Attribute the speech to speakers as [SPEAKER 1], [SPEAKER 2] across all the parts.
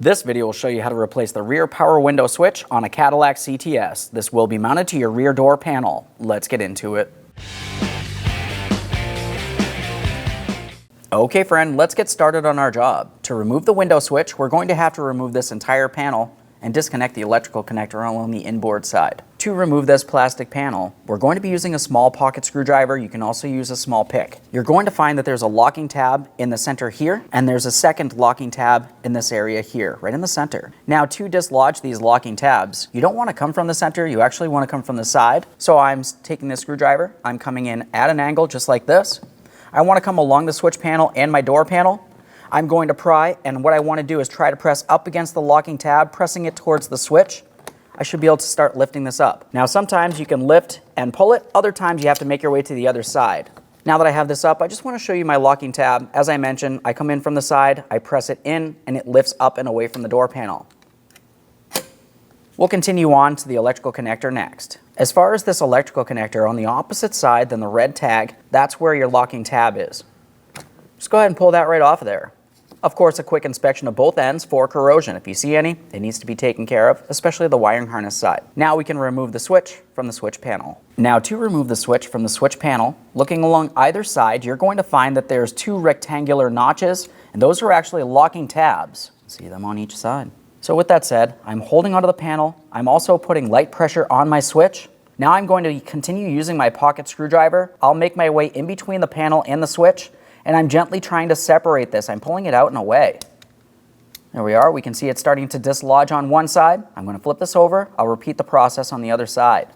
[SPEAKER 1] This video will show you how to replace the rear power window switch on a Cadillac CTS. This will be mounted to your rear door panel. Let's get into it. Okay friend, let's get started on our job. To remove the window switch, we're going to have to remove this entire panel and disconnect the electrical connector along the inboard side. To remove this plastic panel, we're going to be using a small pocket screwdriver. You can also use a small pick. You're going to find that there's a locking tab in the center here, and there's a second locking tab in this area here, right in the center. Now to dislodge these locking tabs, you don't want to come from the center, you actually want to come from the side. So I'm taking this screwdriver, I'm coming in at an angle just like this. I want to come along the switch panel and my door panel. I'm going to pry, and what I want to do is try to press up against the locking tab, pressing it towards the switch. I should be able to start lifting this up. Now sometimes you can lift and pull it, other times you have to make your way to the other side. Now that I have this up, I just want to show you my locking tab. As I mentioned, I come in from the side, I press it in, and it lifts up and away from the door panel. We'll continue on to the electrical connector next. As far as this electrical connector, on the opposite side than the red tag, that's where your locking tab is. Just go ahead and pull that right off of there. Of course, a quick inspection of both ends for corrosion. If you see any, it needs to be taken care of, especially the wiring harness side. Now we can remove the switch from the switch panel. Now to remove the switch from the switch panel, looking along either side, you're going to find that there's two rectangular notches, and those are actually locking tabs. See them on each side. So with that said, I'm holding onto the panel. I'm also putting light pressure on my switch. Now I'm going to continue using my pocket screwdriver. I'll make my way in between the panel and the switch, and I'm gently trying to separate this. I'm pulling it out and away. There we are. We can see it starting to dislodge on one side. I'm going to flip this over. I'll repeat the process on the other side.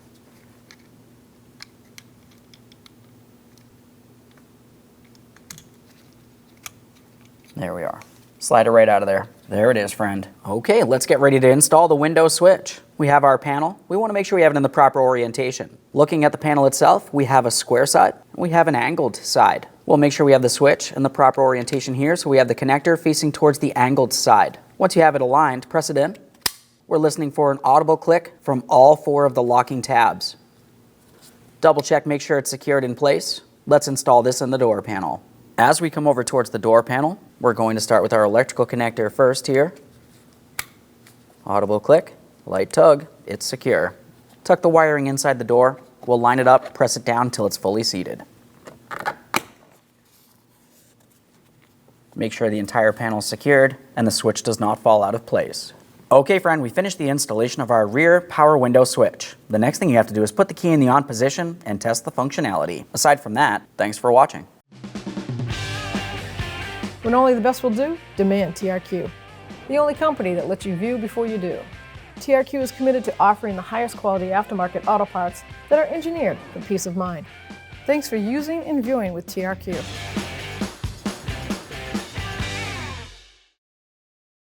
[SPEAKER 1] There we are. Slide it right out of there. There it is, friend. Okay, let's get ready to install the window switch. We have our panel. We want to make sure we have it in the proper orientation. Looking at the panel itself, we have a square side, and we have an angled side. We'll make sure we have the switch in the proper orientation here, so we have the connector facing towards the angled side. Once you have it aligned, press it in. We're listening for an audible click from all four of the locking tabs. Double check, make sure it's secured in place. Let's install this in the door panel. As we come over towards the door panel, we're going to start with our electrical connector first here. Audible click, light tug, it's secure. Tuck the wiring inside the door. We'll line it up, press it down until it's fully seated. Make sure the entire panel is secured and the switch does not fall out of place. Okay friend, we finished the installation of our rear power window switch. The next thing you have to do is put the key in the on position and test the functionality. Aside from that, thanks for watching.
[SPEAKER 2] When only the best will do, demand TRQ. The only company that lets you view before you do. TRQ is committed to offering the highest quality aftermarket auto parts that are engineered for peace of mind. Thanks for using and viewing with TRQ.